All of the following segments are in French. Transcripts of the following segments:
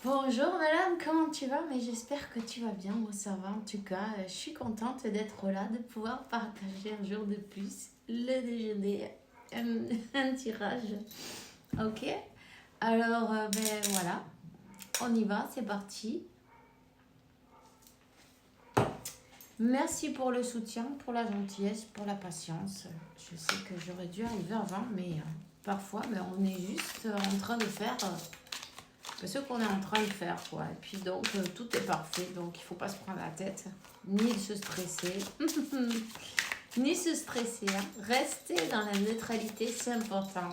Bonjour madame, comment tu vas? Mais j'espère que tu vas bien, moi ça va en tout cas. Je suis contente d'être là, de pouvoir partager un jour de plus le déjeuner, un tirage. Ok? Alors, ben voilà, on y va, c'est parti. Merci pour le soutien, pour la gentillesse, pour la patience. Je sais que j'aurais dû arriver avant, mais parfois ben, on est juste en train de faire ce qu'on est en train de faire, quoi. Et puis donc, tout est parfait, donc il faut pas se prendre la tête, ni se stresser, ni se stresser. Hein. Rester dans la neutralité, c'est important.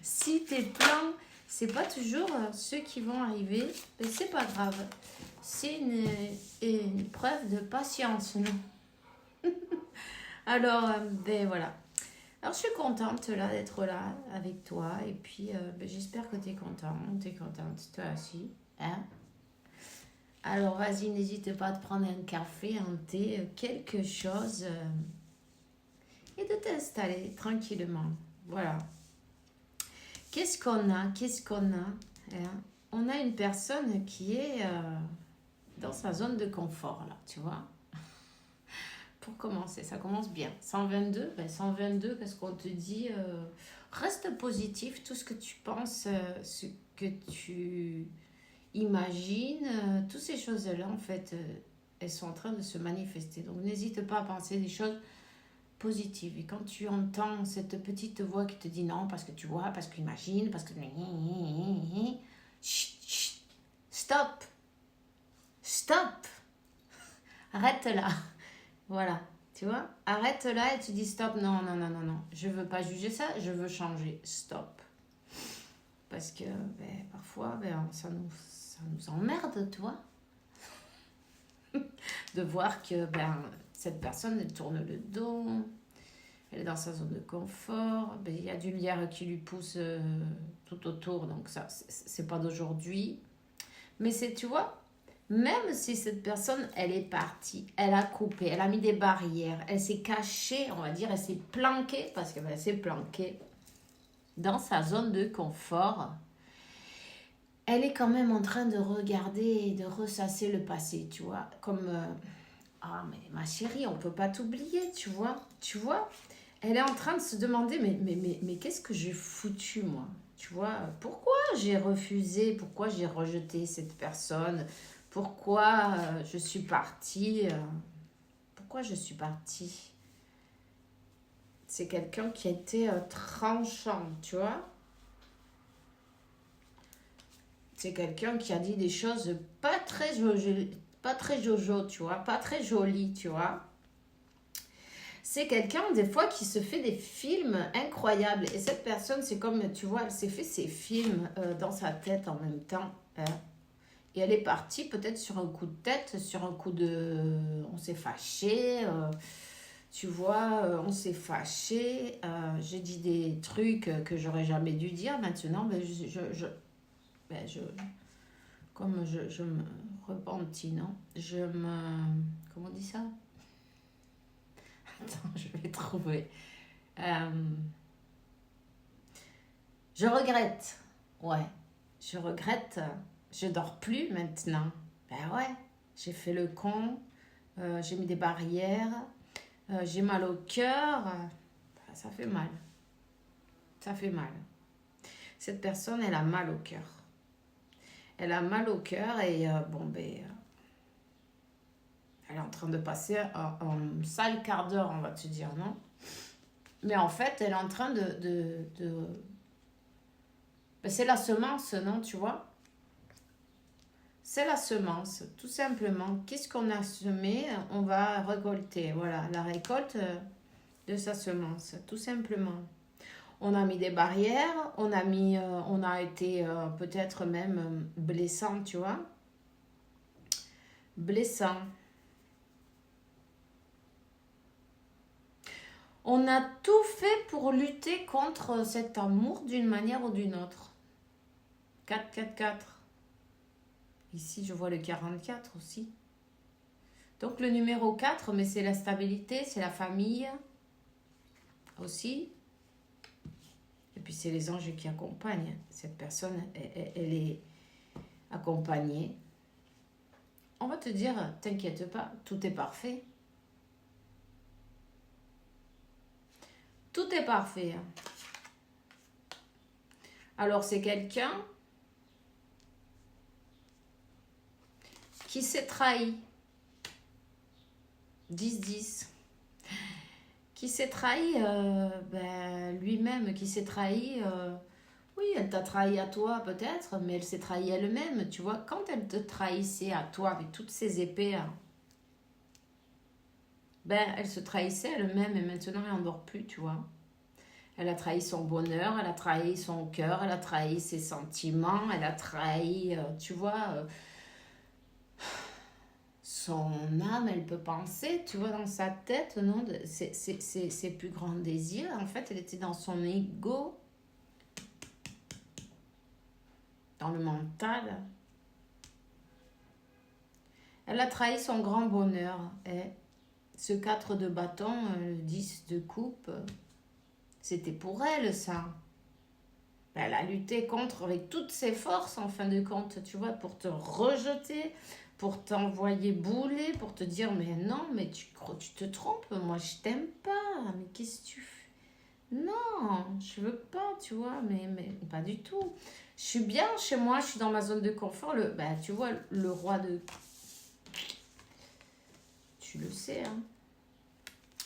Si tes plans, c'est pas toujours ceux qui vont arriver, mais c'est pas grave. C'est une preuve de patience, non? Alors, ben voilà. Alors, je suis contente là d'être là avec toi. Et puis, ben, j'espère que tu es content. Tu es contente, toi aussi. Hein? Alors, vas-y, n'hésite pas à te prendre un café, un thé, quelque chose. Et de t'installer tranquillement. Voilà. Qu'est-ce qu'on a? Qu'est-ce qu'on a? Hein? On a une personne qui est dans sa zone de confort, là, tu vois. Pour commencer, ça commence bien. 122, ben 122, qu'est-ce qu'on te dit? Reste positif, tout ce que tu penses, ce que tu imagines, toutes ces choses-là, en fait, elles sont en train de se manifester. Donc, n'hésite pas à penser des choses positives. Et quand tu entends cette petite voix qui te dit non, parce que tu vois, parce que imagine, parce que... Chut, chut, stop, stop, arrête là. Voilà, tu vois, arrête là et tu dis stop, non, non, non, non, non, je veux pas juger ça, je veux changer, stop. Parce que ben, parfois, ben, ça nous emmerde, tu vois, de voir que ben, cette personne, elle tourne le dos, elle est dans sa zone de confort, ben, il y a du lierre qui lui pousse tout autour, donc ça, c'est pas d'aujourd'hui. Mais c'est, tu vois, même si cette personne, elle est partie, elle a coupé, elle a mis des barrières, elle s'est cachée, on va dire, elle s'est planquée, parce qu'elle s'est planquée dans sa zone de confort, elle est quand même en train de regarder et de ressasser le passé, tu vois. Comme, ah mais ma chérie, on peut pas t'oublier, tu vois. Elle est en train de se demander, mais qu'est-ce que j'ai foutu, moi? Tu vois, pourquoi j'ai refusé, pourquoi j'ai rejeté cette personne? Pourquoi je suis partie? Pourquoi je suis partie? C'est quelqu'un qui a été tranchant, tu vois. C'est quelqu'un qui a dit des choses pas très jojo, tu vois, pas très jolies, tu vois. C'est quelqu'un, des fois, qui se fait des films incroyables. Et cette personne, c'est comme, tu vois, elle s'est fait ses films dans sa tête en même temps. Hein. Et elle est partie peut-être sur un coup de tête, sur un coup de... On s'est fâché, tu vois, on s'est fâché. J'ai dit des trucs que j'aurais jamais dû dire. Maintenant, ben, ben, comme je me repentis, non? Comment on dit ça? Attends, je vais trouver. Euh, je regrette. Ouais, je regrette. Je dors plus maintenant. Ben ouais, j'ai fait le con. J'ai mis des barrières. J'ai mal au cœur. Ça fait mal. Ça fait mal. Cette personne, elle a mal au cœur. Elle a mal au cœur et bon, ben, elle est en train de passer un sale quart d'heure, on va te dire, non? Mais en fait, elle est en train ben, c'est la semence, non, tu vois? C'est la semence, tout simplement. Qu'est-ce qu'on a semé, on va récolter. Voilà, la récolte de sa semence, tout simplement. On a mis des barrières, on a été peut-être même blessant, tu vois? Blessant. On a tout fait pour lutter contre cet amour d'une manière ou d'une autre. 4, 4, 4. Ici, je vois le 44 aussi. Donc, le numéro 4, mais c'est la stabilité, c'est la famille aussi. Et puis, c'est les anges qui accompagnent. Cette personne, elle est... accompagné. On va te dire, t'inquiète pas, tout est parfait. Tout est parfait. Alors, c'est quelqu'un qui s'est trahi. 10-10. Qui s'est trahi lui-même, qui s'est trahi. Oui, elle t'a trahi à toi peut-être, mais elle s'est trahie elle-même. Tu vois, quand elle te trahissait à toi avec toutes ces épées, elle se trahissait elle-même et maintenant elle n'en dort plus, tu vois. Elle a trahi son bonheur, elle a trahi son cœur, elle a trahi ses sentiments, elle a trahi, tu vois, son âme, elle peut penser, tu vois, dans sa tête, non, ses plus grands désirs. En fait, elle était dans son ego, dans le mental. Elle a trahi son grand bonheur. Et ce 4 de bâton, le 10 de coupe, c'était pour elle, ça. Elle a lutté contre avec toutes ses forces, en fin de compte, tu vois, pour te rejeter, pour t'envoyer bouler, pour te dire, mais non, mais tu te trompes, moi je t'aime pas, mais qu'est-ce que tu fais? Non, je veux pas, tu vois, mais pas du tout. Je suis bien chez moi, je suis dans ma zone de confort. Tu vois, le roi de... Tu le sais, hein.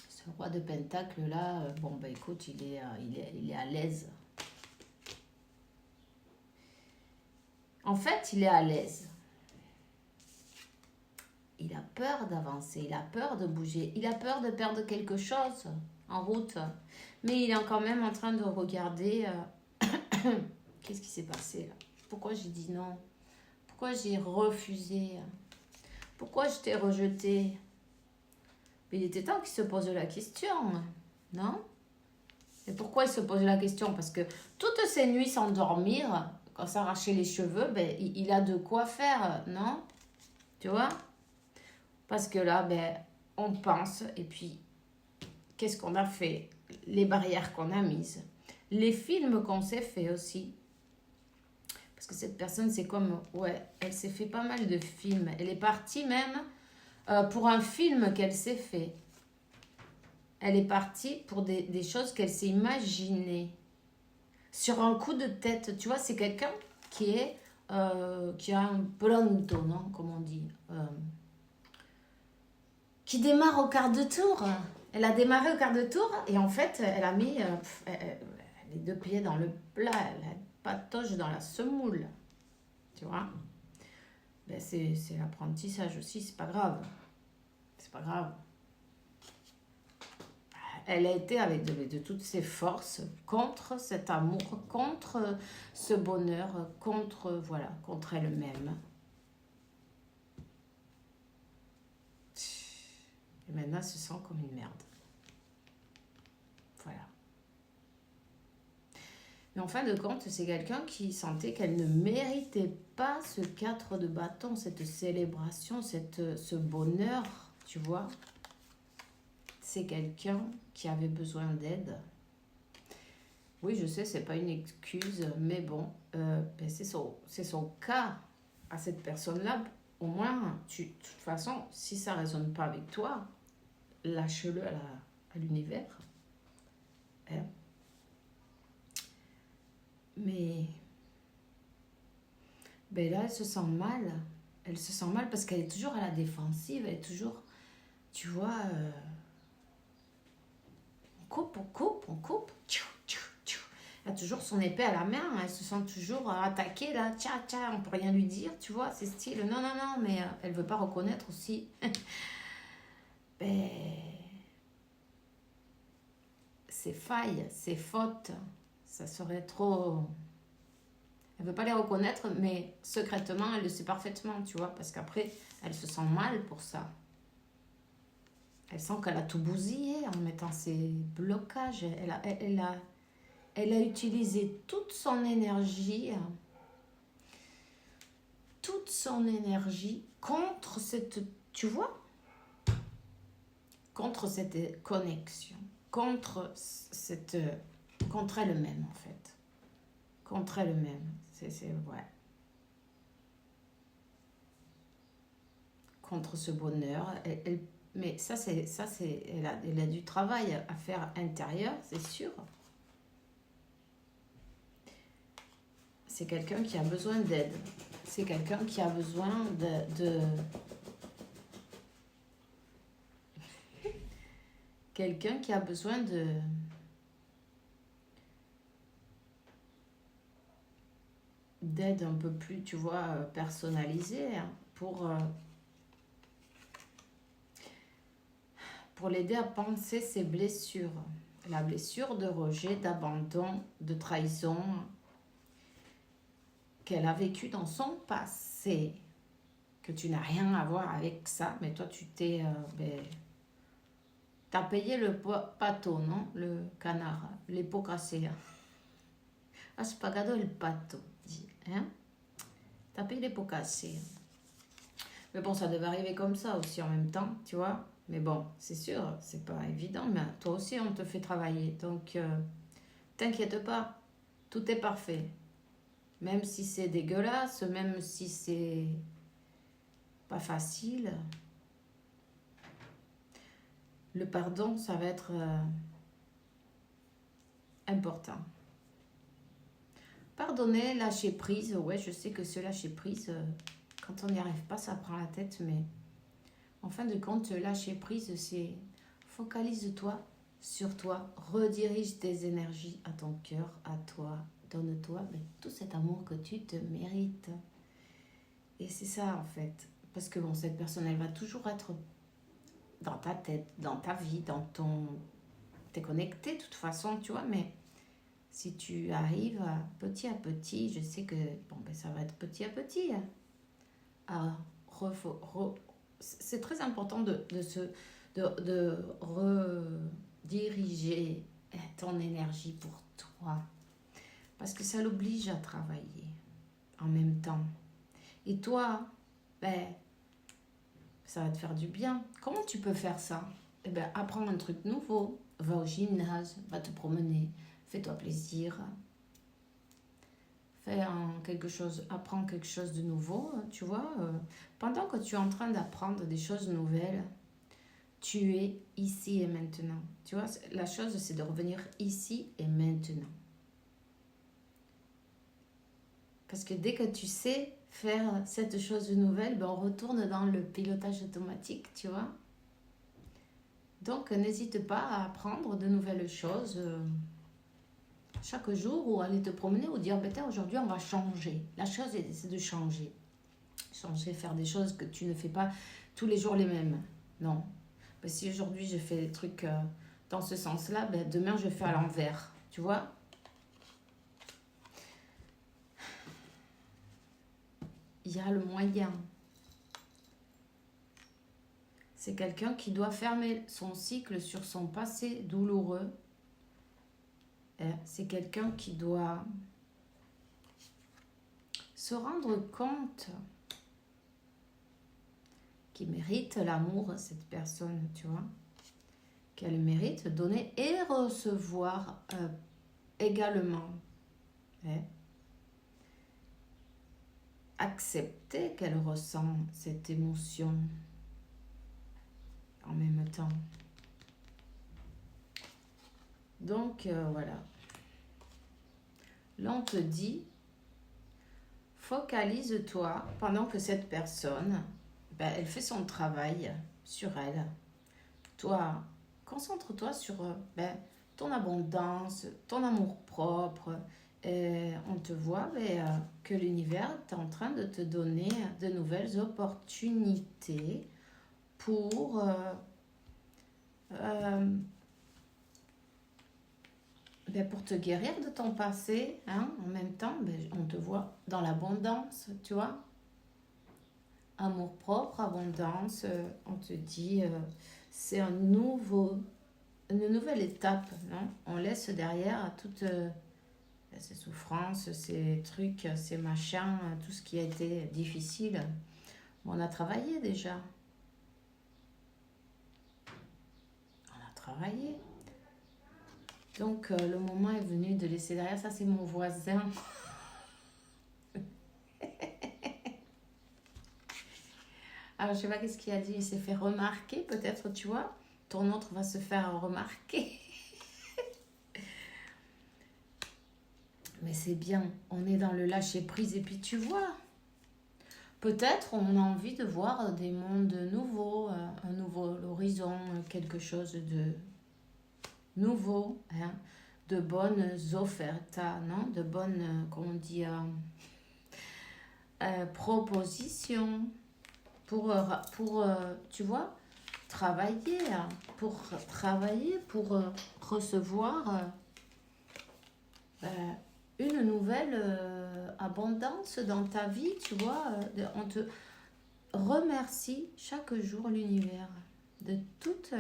Ce roi de pentacle là, écoute, il est à l'aise. En fait, il est à l'aise. Il a peur d'avancer, il a peur de bouger, il a peur de perdre quelque chose en route. Mais il est quand même en train de regarder qu'est-ce qui s'est passé là. Pourquoi j'ai dit non? Pourquoi j'ai refusé? Pourquoi je t'ai rejeté? Mais il était temps qu'il se pose la question, non? Et pourquoi il se pose la question? Parce que toutes ces nuits sans dormir, quand s'arracher les cheveux, il a de quoi faire, non? Tu vois? Parce que là, on pense, et puis, qu'est-ce qu'on a fait? Les barrières qu'on a mises, les films qu'on s'est fait aussi. Parce que cette personne, c'est comme, elle s'est fait pas mal de films. Elle est partie même pour un film qu'elle s'est fait. Elle est partie pour des choses qu'elle s'est imaginées. Sur un coup de tête, tu vois, c'est quelqu'un qui a un pronto, non? Comme on dit. Qui démarre au quart de tour. Elle a démarré au quart de tour et en fait, elle a mis les deux pieds dans le plat. Elle a patauge dans la semoule. Tu vois? C'est l'apprentissage aussi, c'est pas grave. C'est pas grave. Elle a été avec de toutes ses forces contre cet amour, contre ce bonheur, contre elle-même. Et maintenant, elle se sent comme une merde. Voilà. Mais en fin de compte, c'est quelqu'un qui sentait qu'elle ne méritait pas ce 4 de bâton, cette célébration, ce bonheur, tu vois. C'est quelqu'un qui avait besoin d'aide. Oui, je sais, c'est pas une excuse, mais bon, c'est son cas à cette personne-là. Au moins, de toute façon, si ça ne résonne pas avec toi, lâche-le à l'univers. Hein? Mais là, elle se sent mal. Elle se sent mal parce qu'elle est toujours à la défensive. Elle est toujours, tu vois, on coupe. Elle a toujours son épée à la main. Elle se sent toujours attaquée, là. Tcha, on peut rien lui dire, tu vois. C'est style, non, mais elle veut pas reconnaître aussi. Ses failles, ses fautes, ça serait trop... Elle veut pas les reconnaître, mais secrètement, elle le sait parfaitement, tu vois, parce qu'après, elle se sent mal pour ça. Elle sent qu'elle a tout bousillé en mettant ses blocages. Elle a utilisé toute son énergie contre cette, tu vois, contre cette connexion, contre elle-même en fait, contre elle-même, ouais. contre ce bonheur. Mais elle a du travail à faire intérieur, c'est sûr. C'est quelqu'un qui a besoin d'aide. C'est quelqu'un qui a besoin quelqu'un qui a besoin d'aide un peu plus, tu vois, personnalisée, hein, pour l'aider à penser ses blessures. La blessure de rejet, d'abandon, de trahison qu'elle a vécue dans son passé. Que tu n'as rien à voir avec ça, mais toi tu t'as payé le pâteau, non? Le canard, les pots cassés. Ah, c'est pas gado le pâteau, dit. Hein? T'as payé les pots cassés. Mais bon, ça devait arriver comme ça aussi en même temps, tu vois. Mais bon, c'est sûr, c'est pas évident, mais toi aussi, on te fait travailler. Donc, t'inquiète pas, tout est parfait. Même si c'est dégueulasse, même si c'est pas facile, le pardon, ça va être important. Pardonner, lâcher prise, ouais, je sais que ce lâcher prise, quand on n'y arrive pas, ça prend la tête, mais en fin de compte, lâcher prise, c'est focalise-toi sur toi, redirige tes énergies à ton cœur, à toi, donne-toi tout cet amour que tu te mérites. Et c'est ça en fait, parce que bon, cette personne, elle va toujours être dans ta tête, dans ta vie, dans ton... T'es connecté de toute façon, tu vois, mais si tu arrives petit à petit, je sais que bon, ça va être petit à petit, à c'est très important de rediriger ton énergie pour toi. Parce que ça l'oblige à travailler en même temps. Et toi, ça va te faire du bien. Comment tu peux faire ça? Apprends un truc nouveau. Va au gymnase, va te promener, fais-toi plaisir. Apprends quelque chose de nouveau, tu vois. Pendant que tu es en train d'apprendre des choses nouvelles, tu es ici et maintenant. Tu vois, la chose, c'est de revenir ici et maintenant. Parce que dès que tu sais faire cette chose nouvelle, on retourne dans le pilotage automatique, tu vois. Donc, n'hésite pas à apprendre de nouvelles choses chaque jour, ou aller te promener, ou dire, aujourd'hui, on va changer. La chose, c'est de changer. Changer, faire des choses que tu ne fais pas tous les jours les mêmes. Non. Si aujourd'hui, je fais des trucs dans ce sens-là, demain, je fais à l'envers. Tu vois? Il y a le moyen. C'est quelqu'un qui doit fermer son cycle sur son passé douloureux. C'est quelqu'un qui doit se rendre compte qu'il mérite l'amour, cette personne, tu vois. Qu'elle mérite donner et recevoir également. Accepter qu'elle ressent cette émotion en même temps. Donc, voilà. Là, on te dit, focalise-toi pendant que cette personne, elle fait son travail sur elle. Toi, concentre-toi sur ton abondance, ton amour-propre. On te voit que l'univers est en train de te donner de nouvelles opportunités pour te guérir de ton passé, hein. En même temps, on te voit dans l'abondance, tu vois. Amour propre, abondance, on te dit, c'est une nouvelle étape, non? On laisse derrière toutes ces souffrances, ces trucs, ces machins, tout ce qui a été difficile. On a travaillé déjà. On a travaillé. Donc, le moment est venu de laisser derrière. Ça, c'est mon voisin. Alors, je sais pas qu'est-ce qu'il a dit, il s'est fait remarquer, peut-être, tu vois. Ton autre va se faire remarquer. Mais c'est bien, on est dans le lâcher-prise. Et puis, tu vois, peut-être on a envie de voir des mondes nouveaux, un nouveau horizon, quelque chose de nouveau, hein, de bonnes offertes, non? De bonnes, comment on dit, propositions pour tu vois, travailler, pour travailler, pour recevoir une nouvelle abondance dans ta vie, tu vois. On te remercie chaque jour l'univers de toutes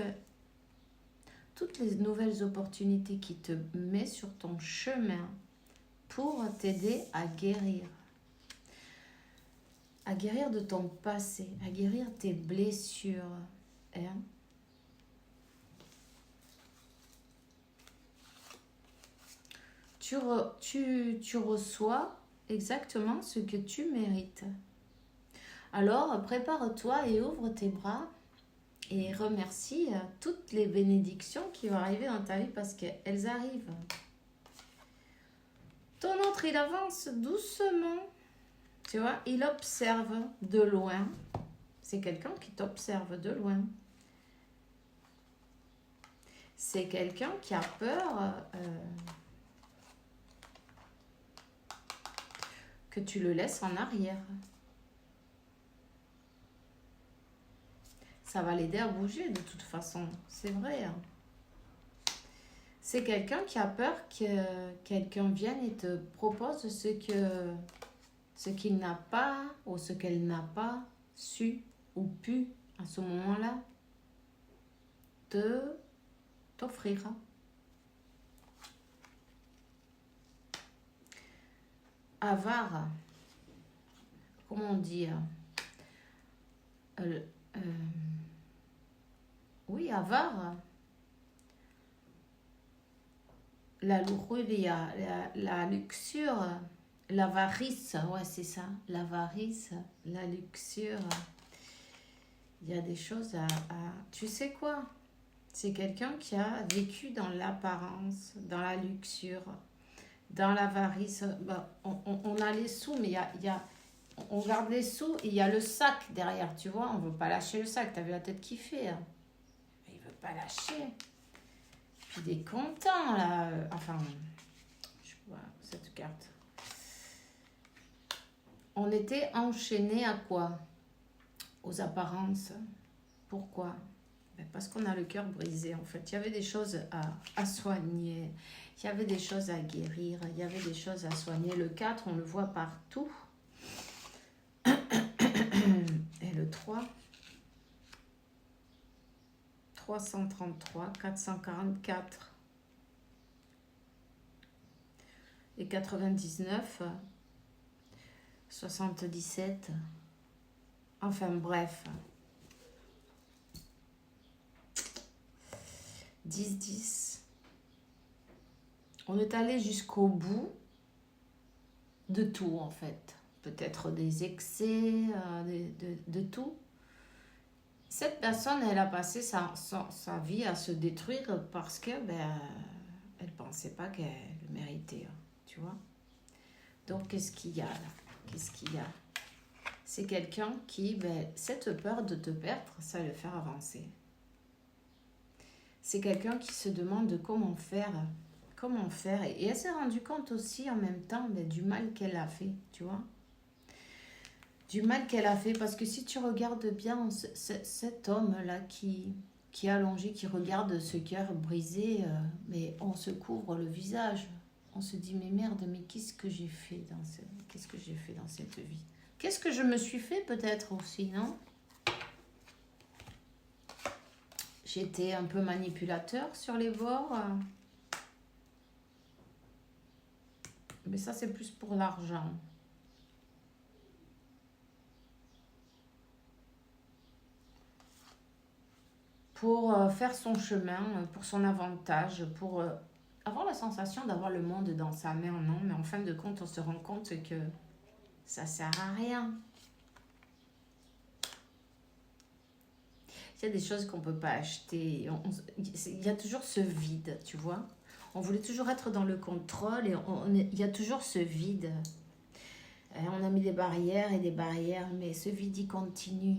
les nouvelles opportunités qui te met sur ton chemin pour t'aider à guérir. À guérir de ton passé, à guérir tes blessures. Hein? Tu reçois exactement ce que tu mérites. Alors, prépare-toi et ouvre tes bras et remercie toutes les bénédictions qui vont arriver dans ta vie parce qu'elles arrivent. Ton autre, il avance doucement. Tu vois, il observe de loin. C'est quelqu'un qui t'observe de loin. C'est quelqu'un qui a peur que tu le laisses en arrière. Ça va l'aider à bouger de toute façon, c'est vrai. Hein. C'est quelqu'un qui a peur que quelqu'un vienne et te propose ce qu'il n'a pas ou ce qu'elle n'a pas su ou pu à ce moment-là t'offrir. Avare, comment on dit oui, avare. La lujuria, la luxure, l'avarice, ouais, c'est ça. L'avarice, la luxure. Il y a des choses Tu sais quoi? C'est quelqu'un qui a vécu dans l'apparence, dans la luxure, dans l'avarice. Ben, on a les sous, mais on garde les sous et il y a le sac derrière, tu vois. On ne veut pas lâcher le sac. Tu as vu la tête qu'il fait. Hein. Il ne veut pas lâcher. Puis il est content, là. Enfin, je vois cette carte. On était enchaîné à quoi? Aux apparences. Pourquoi? Parce qu'on a le cœur brisé, en fait. Il y avait des choses à soigner. Il y avait des choses à guérir. Il y avait des choses à soigner. Le 4, on le voit partout. Et le 3, 333, 444 et 99, 77. Enfin bref. 10, 10. On est allé jusqu'au bout de tout en fait. Peut-être des excès, de tout. Cette personne, elle a passé sa vie à se détruire parce que elle pensait pas qu'elle le méritait, tu vois. Donc qu'est-ce qu'il y a là? Qu'est-ce qu'il y a? C'est quelqu'un qui, cette peur de te perdre, ça va le faire avancer. C'est quelqu'un qui se demande comment faire. Et elle s'est rendue compte aussi en même temps du mal qu'elle a fait, tu vois. Du mal qu'elle a fait, parce que si tu regardes bien cet homme-là qui est allongé, qui regarde ce cœur brisé, mais on se couvre le visage. On se dit, mais merde, mais qu'est-ce que j'ai fait dans cette vie? Qu'est-ce que je me suis fait peut-être aussi, non? J'étais un peu manipulateur sur les bords. Mais ça, c'est plus pour l'argent. Pour faire son chemin, pour son avantage, pour avoir la sensation d'avoir le monde dans sa main, non? Mais en fin de compte, on se rend compte que ça sert à rien. Il y a des choses qu'on ne peut pas acheter. Il y a toujours ce vide, tu vois. On voulait toujours être dans le contrôle et il y a toujours ce vide. On a mis des barrières et des barrières, mais ce vide, il continue.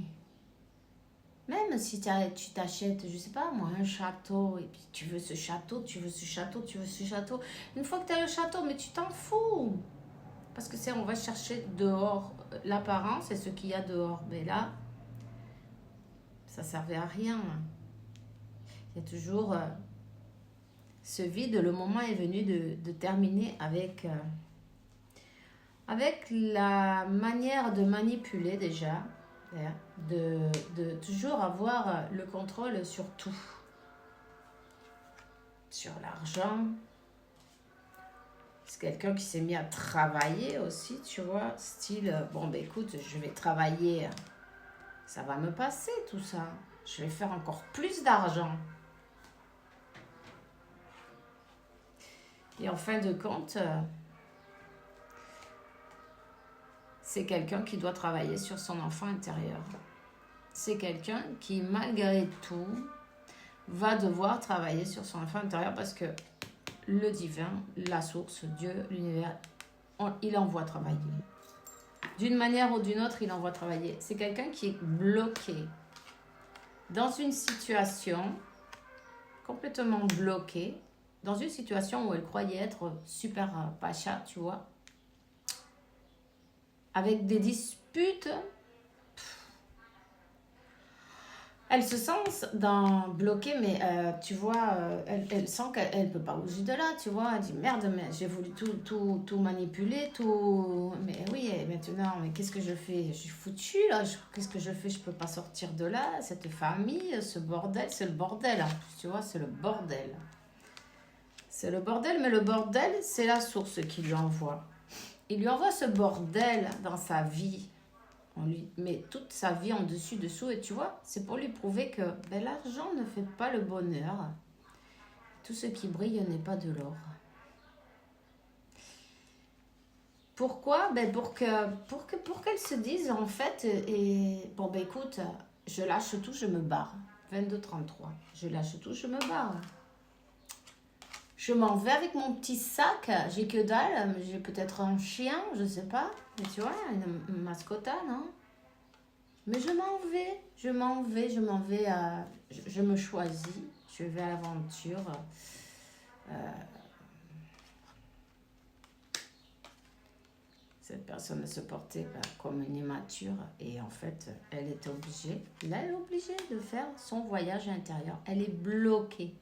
Même si tu t'achètes, je sais pas moi, un château, et puis tu veux ce château, tu veux ce château, tu veux ce château. Une fois que tu as le château, mais tu t'en fous. Parce que on va chercher dehors l'apparence et ce qu'il y a dehors. Mais là, ça servait à rien. Il y a toujours ce vide. Le moment est venu de terminer avec la manière de manipuler déjà. De toujours avoir le contrôle sur tout. Sur l'argent. C'est quelqu'un qui s'est mis à travailler aussi, tu vois. Style, bon, ben écoute, je vais travailler. Ça va me passer tout ça. Je vais faire encore plus d'argent. Et en fin de compte, c'est quelqu'un qui doit travailler sur son enfant intérieur. C'est quelqu'un qui, malgré tout, va devoir travailler sur son enfant intérieur parce que le divin, la source, Dieu, l'univers, il envoie travailler. D'une manière ou d'une autre, il envoie travailler. C'est quelqu'un qui est bloqué dans une situation complètement bloquée, dans une situation où elle croyait être super pacha, tu vois, avec des disputes. Elle se sent bloquée, mais tu vois, elle sent qu'elle ne peut pas bouger de là, tu vois. Elle dit, merde, mais j'ai voulu tout manipuler, tout... Mais oui, et maintenant, mais qu'est-ce que je fais? Je suis foutue, là. Qu'est-ce que je fais? Je ne peux pas sortir de là. Cette famille, ce bordel, c'est le bordel, en plus, tu vois, c'est le bordel. C'est le bordel, mais le bordel, c'est la source qui lui envoie. Il lui envoie ce bordel dans sa vie. On lui met toute sa vie en dessous, et tu vois, c'est pour lui prouver que l'argent ne fait pas le bonheur. Tout ce qui brille n'est pas de l'or. Pourquoi? Pour qu'elle se dise, en fait, bon, écoute, je lâche tout, je me barre. 22-33, je lâche tout, je me barre. Je m'en vais avec mon petit sac, j'ai que dalle, j'ai peut-être un chien, je sais pas, mais tu vois, une mascotte, non? Mais je m'en vais, je me choisis, je vais à l'aventure. Cette personne se portait comme une immature et en fait, elle est obligée de faire son voyage intérieur. Elle est bloquée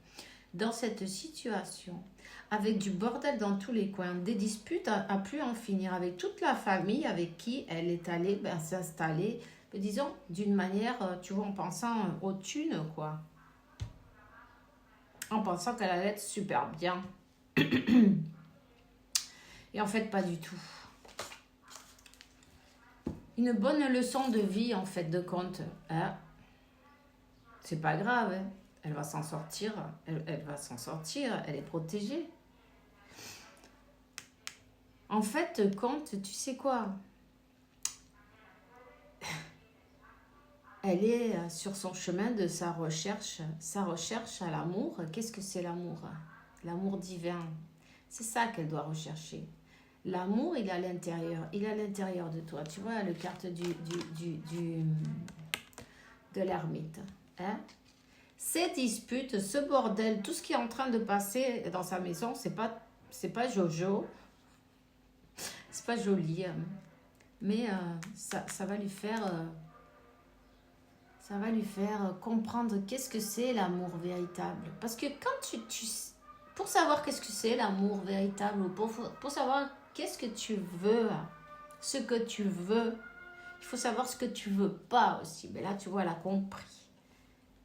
dans cette situation, avec du bordel dans tous les coins, des disputes à plus en finir, avec toute la famille avec qui elle est allée s'installer, disons, d'une manière, tu vois, en pensant aux thunes, quoi. En pensant qu'elle allait être super bien. Et en fait, pas du tout. Une bonne leçon de vie, en fait, de compte. Hein? C'est pas grave, hein? Elle va s'en sortir, elle va s'en sortir, elle est protégée. En fait, compte, tu sais quoi? Elle est sur son chemin de sa recherche à l'amour. Qu'est-ce que c'est l'amour? L'amour divin. C'est ça qu'elle doit rechercher. L'amour, il est à l'intérieur de toi. Tu vois, la carte de l'ermite. Hein? Ces disputes, ce bordel, tout ce qui est en train de passer dans sa maison, c'est pas Jojo. C'est pas joli. Mais ça va lui faire... ça va lui faire comprendre qu'est-ce que c'est l'amour véritable. Parce que quand pour savoir qu'est-ce que c'est l'amour véritable, ou pour savoir qu'est-ce que tu veux, ce que tu veux, il faut savoir ce que tu veux pas aussi. Mais là, tu vois, elle a compris.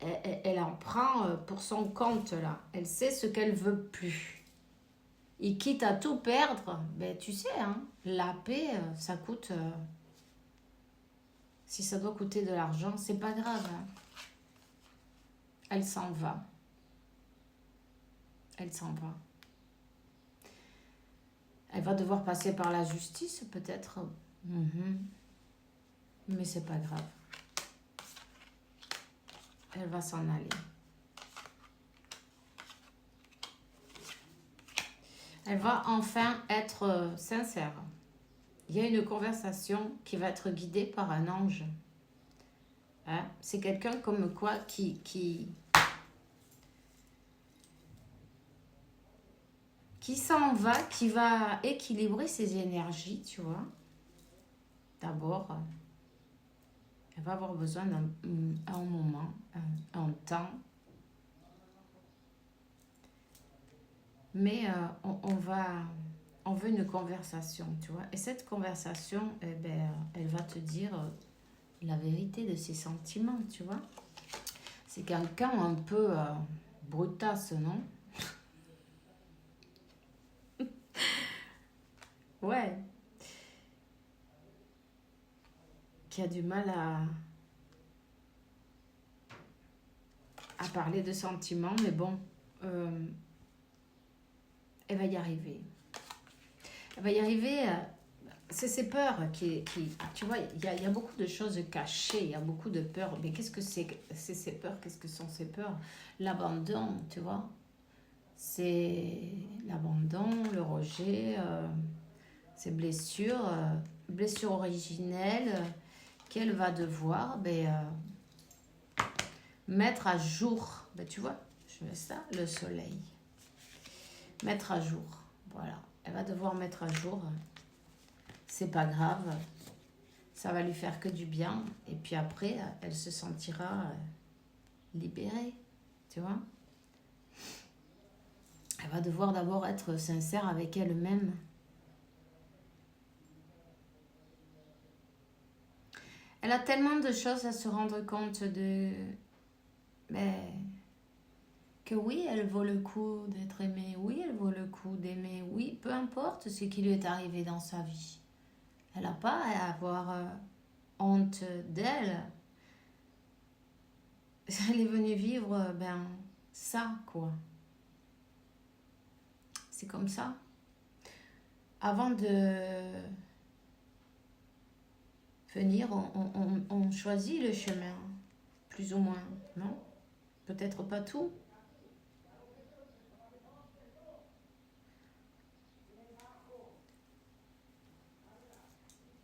Elle en prend pour son compte, là. Elle sait ce qu'elle veut plus. Et quitte à tout perdre, tu sais, hein, la paix, ça coûte... si ça doit coûter de l'argent, c'est pas grave. Hein. Elle s'en va. Elle s'en va. Elle va devoir passer par la justice, peut-être. Mais c'est pas grave. elle va s'en aller. Elle va enfin être sincère. Il y a une conversation qui va être guidée par un ange. Hein? C'est quelqu'un comme quoi qui s'en va, qui va équilibrer ses énergies, tu vois. D'abord, elle va avoir besoin d'un moment, un temps. Mais on veut une conversation, tu vois. Et cette conversation, eh ben, elle va te dire la vérité de ses sentiments, tu vois. C'est quelqu'un un peu brutasse, non? Ouais. Qui a du mal à parler de sentiments, mais bon, elle va y arriver. Elle va y arriver. C'est ses peurs tu vois, il y a beaucoup de choses cachées, il y a beaucoup de peurs. Mais qu'est-ce que c'est ces peurs? Qu'est-ce que sont ces peurs? L'abandon, tu vois. C'est l'abandon, le rejet, ces blessures originelles qu'elle va devoir mettre à jour. Ben, tu vois, je mets ça, le soleil. Mettre à jour, voilà. Elle va devoir mettre à jour. C'est pas grave. Ça va lui faire que du bien. Et puis après, elle se sentira libérée, tu vois. Elle va devoir d'abord être sincère avec elle-même. Elle a tellement de choses à se rendre compte que oui, elle vaut le coup d'être aimée. Oui, elle vaut le coup d'aimer. Oui, peu importe ce qui lui est arrivé dans sa vie. Elle n'a pas à avoir honte d'elle. Elle est venue vivre, ça, quoi. C'est comme ça. Avant de venir, on choisit le chemin, plus ou moins, non? Peut-être pas tout.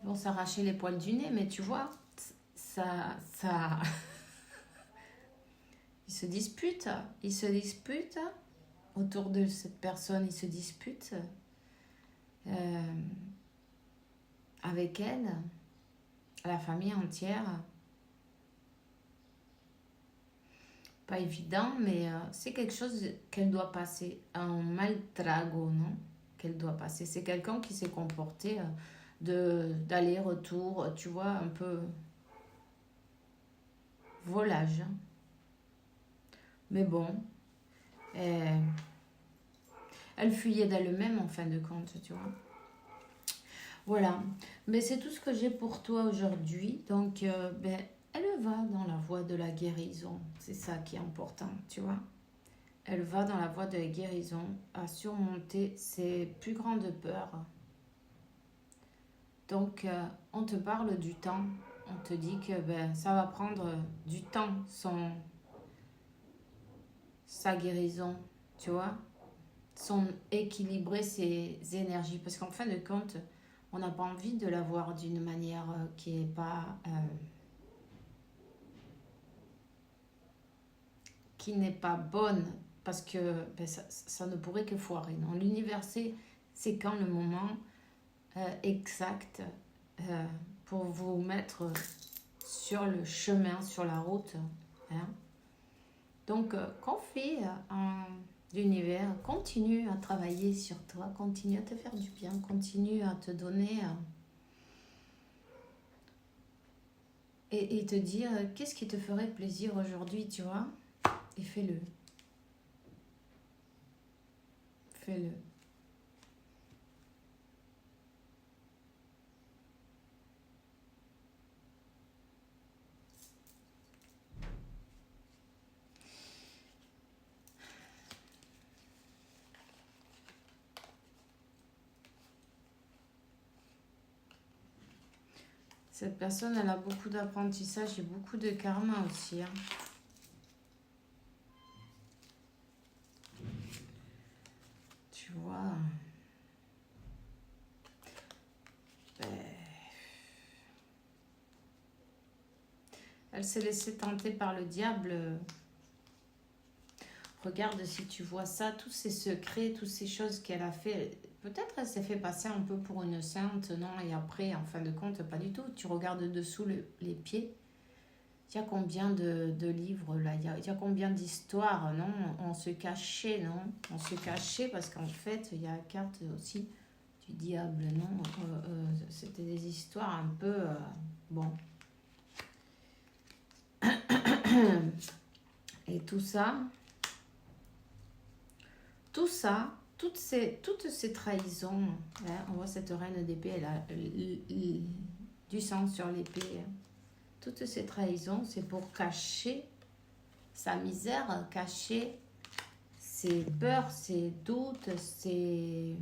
Ils vont s'arracher les poils du nez, mais tu vois, ça... Ils se disputent, autour de cette personne, ils se disputent avec elle, la famille entière. Pas évident, mais c'est quelque chose qu'elle doit passer, un mal trago, non? Qu'elle doit passer. C'est quelqu'un qui s'est comporté d'aller-retour, tu vois, un peu volage. Mais bon, elle fuyait d'elle-même en fin de compte, tu vois. Voilà, mais c'est tout ce que j'ai pour toi aujourd'hui. Donc, elle va dans la voie de la guérison. C'est ça qui est important, tu vois. Elle va dans la voie de la guérison, à surmonter ses plus grandes peurs. Donc, on te parle du temps. On te dit que ça va prendre du temps, sa guérison, tu vois. Équilibrer ses énergies. Parce qu'en fin de compte, on n'a pas envie de la voir d'une manière qui est pas... qui n'est pas bonne. Parce que ça ne pourrait que foirer. Non, l'univers, c'est quand le moment exact pour vous mettre sur le chemin, sur la route. Hein. Donc, confie en l'univers, continue à travailler sur toi, continue à te faire du bien, continue à te donner et te dire qu'est-ce qui te ferait plaisir aujourd'hui, tu vois, et fais-le. Fais-le. Cette personne, elle a beaucoup d'apprentissage et beaucoup de karma aussi. Hein. Elle s'est laissée tenter par le diable. Regarde si tu vois ça, tous ces secrets, toutes ces choses qu'elle a fait. Peut-être elle s'est fait passer un peu pour une sainte, non? Et après, en fin de compte, pas du tout. Tu regardes dessous les pieds. Il y a combien de livres là? Il y a combien d'histoires, non? On se cachait, non? On se cachait parce qu'en fait, il y a la carte aussi du diable, non? C'était des histoires un peu... bon. Et tout ça, toutes ces trahisons, hein, on voit cette reine d'épée, elle a du sang sur l'épée. Toutes ces trahisons, c'est pour cacher sa misère, cacher ses peurs, ses doutes, ses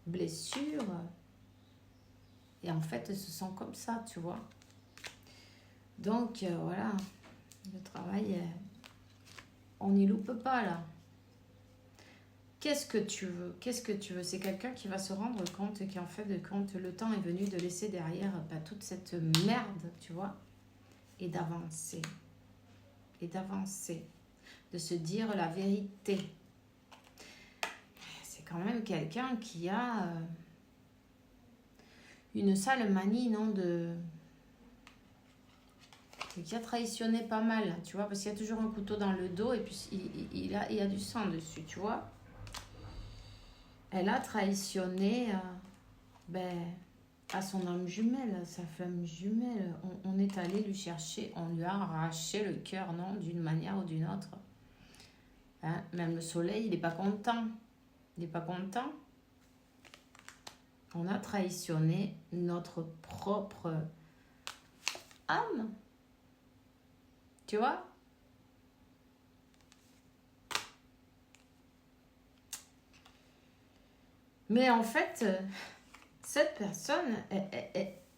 blessures. Et en fait, elles se sentent comme ça, tu vois. Donc, voilà, le travail, on n'y loupe pas, là. Qu'est-ce que tu veux? Qu'est-ce que tu veux? C'est quelqu'un qui va se rendre compte qu'en fait, de compte, le temps est venu de laisser derrière toute cette merde, tu vois, et d'avancer. Et d'avancer. De se dire la vérité. C'est quand même quelqu'un qui a une sale manie, non, qui a trahissonné pas mal, tu vois, parce qu'il y a toujours un couteau dans le dos et puis il y a du sang dessus, tu vois. Elle a trahissonné à son âme jumelle, à sa femme jumelle. On est allé lui chercher, on lui a arraché le cœur, non, d'une manière ou d'une autre. Hein, même le soleil, il n'est pas content. Il n'est pas content. On a trahissonné notre propre âme. Tu vois? Mais en fait, cette personne, elle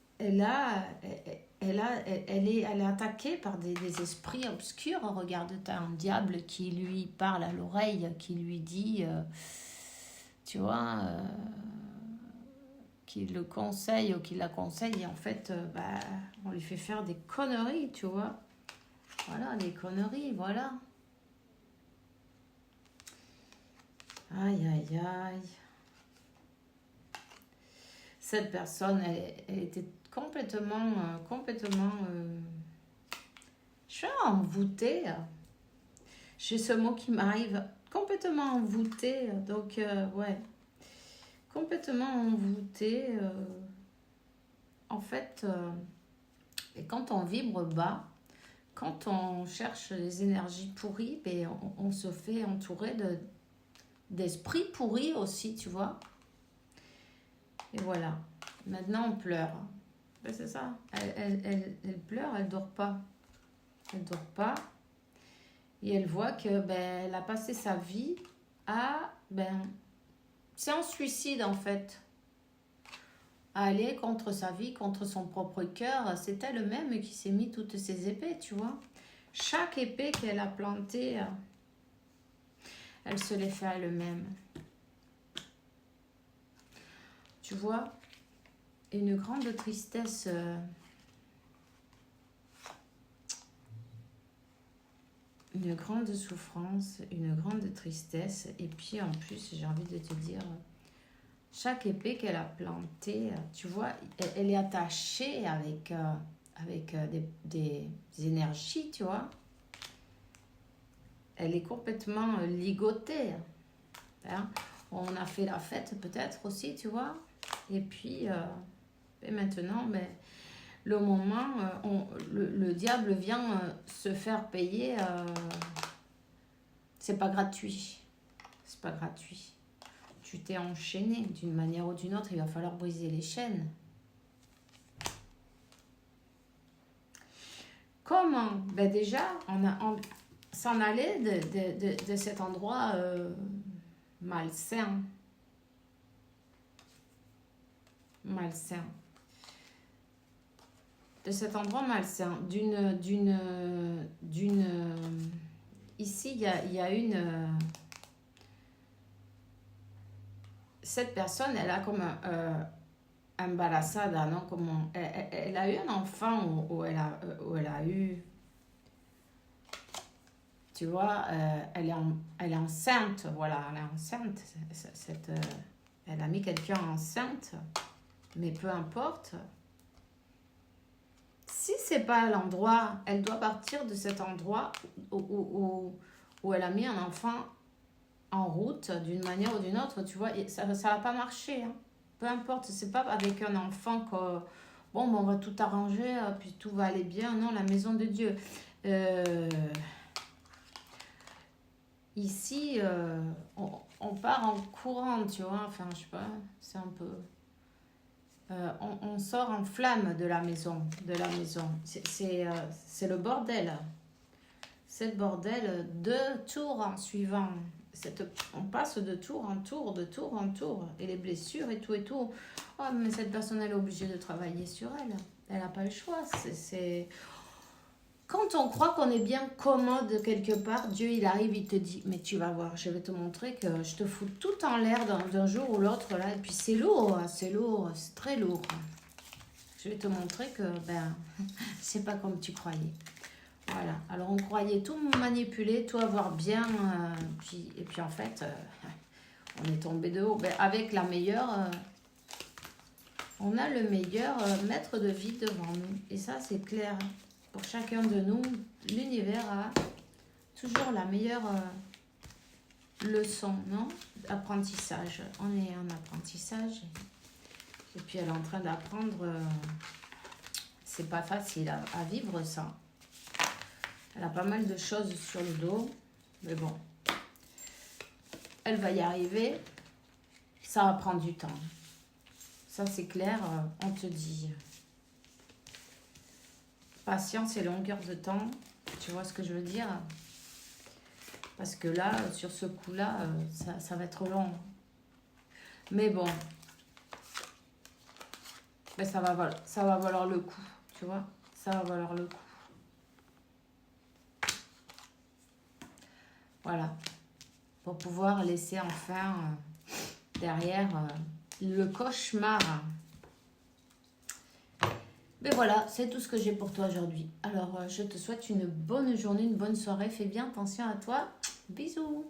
est attaquée par des esprits obscurs. Regarde, tu as un diable qui lui parle à l'oreille, qui lui dit, tu vois, qui le conseille ou qui la conseille. Et en fait, on lui fait faire des conneries, tu vois. Voilà, des conneries, voilà. Aïe, aïe, aïe. Cette personne, elle était complètement, je suis envoûtée. J'ai ce mot qui m'arrive, complètement envoûtée. Donc, ouais, complètement envoûtée. En fait, et quand on vibre bas, quand on cherche les énergies pourries, on se fait entourer d'esprits pourris aussi, tu vois. Et voilà. Maintenant, on pleure. Ben, c'est ça. Elle pleure, elle dort pas. Elle dort pas. Et elle voit que elle a passé sa vie à... c'est un suicide, en fait. À aller contre sa vie, contre son propre cœur. C'est elle-même qui s'est mis toutes ses épées, tu vois. Chaque épée qu'elle a plantée, elle se les fait elle-même. Tu vois, une grande tristesse, une grande souffrance, une grande tristesse. Et puis en plus, j'ai envie de te dire, chaque épée qu'elle a plantée, tu vois, elle est attachée avec des énergies, tu vois. Elle est complètement ligotée. Hein. On a fait la fête peut-être aussi, tu vois. Et puis, et maintenant, le moment, le diable vient se faire payer. C'est pas gratuit. C'est pas gratuit. Tu t'es enchaîné d'une manière ou d'une autre. Il va falloir briser les chaînes. Comment? Déjà, on s'en allait de cet endroit malsain. Malsain. De cet endroit malsain. Ici, il y a une... cette personne, elle a comme embarazada, non? Elle a eu un enfant où elle a eu Tu vois, elle est enceinte, voilà, elle est enceinte. Elle a mis quelqu'un enceinte, mais peu importe. Si c'est pas l'endroit, elle doit partir de cet endroit où elle a mis un enfant en route d'une manière ou d'une autre, tu vois, et ça va pas marcher. Hein. Peu importe, c'est pas avec un enfant que bon, on va tout arranger, puis tout va aller bien. Non, la maison de Dieu. Euh, Ici, on part en courant, tu vois, enfin, je sais pas, c'est un peu... on sort en flamme de la maison, C'est le bordel. C'est le bordel de tour en suivant. On passe de tour en tour, de tour en tour. Et les blessures et tout et tout. Oh, mais cette personne, elle est obligée de travailler sur elle. Elle n'a pas le choix. Quand on croit qu'on est bien commode quelque part, Dieu, il arrive, il te dit, mais tu vas voir, je vais te montrer que je te fous tout en l'air d'un jour ou l'autre, là. Et puis c'est lourd, c'est très lourd. Je vais te montrer que, c'est pas comme tu croyais. Voilà. Alors, on croyait tout manipuler, tout avoir bien, et puis en fait, on est tombé de haut. Avec la meilleure, on a le meilleur maître de vie devant nous. Et ça, c'est clair. Pour chacun de nous, l'univers a toujours la meilleure leçon, non? Apprentissage. On est en apprentissage. Et puis elle est en train d'apprendre. C'est pas facile à vivre ça. Elle a pas mal de choses sur le dos. Mais bon. Elle va y arriver. Ça va prendre du temps. Ça c'est clair. On te dit. Patience et longueur de temps. Tu vois ce que je veux dire? Parce que là, sur ce coup-là, ça va être long. Mais bon. Mais ça va valoir le coup. Tu vois? Ça va valoir le coup. Voilà. Pour pouvoir laisser enfin derrière le cauchemar. Mais voilà, c'est tout ce que j'ai pour toi aujourd'hui. Alors, je te souhaite une bonne journée, une bonne soirée. Fais bien attention à toi. Bisous.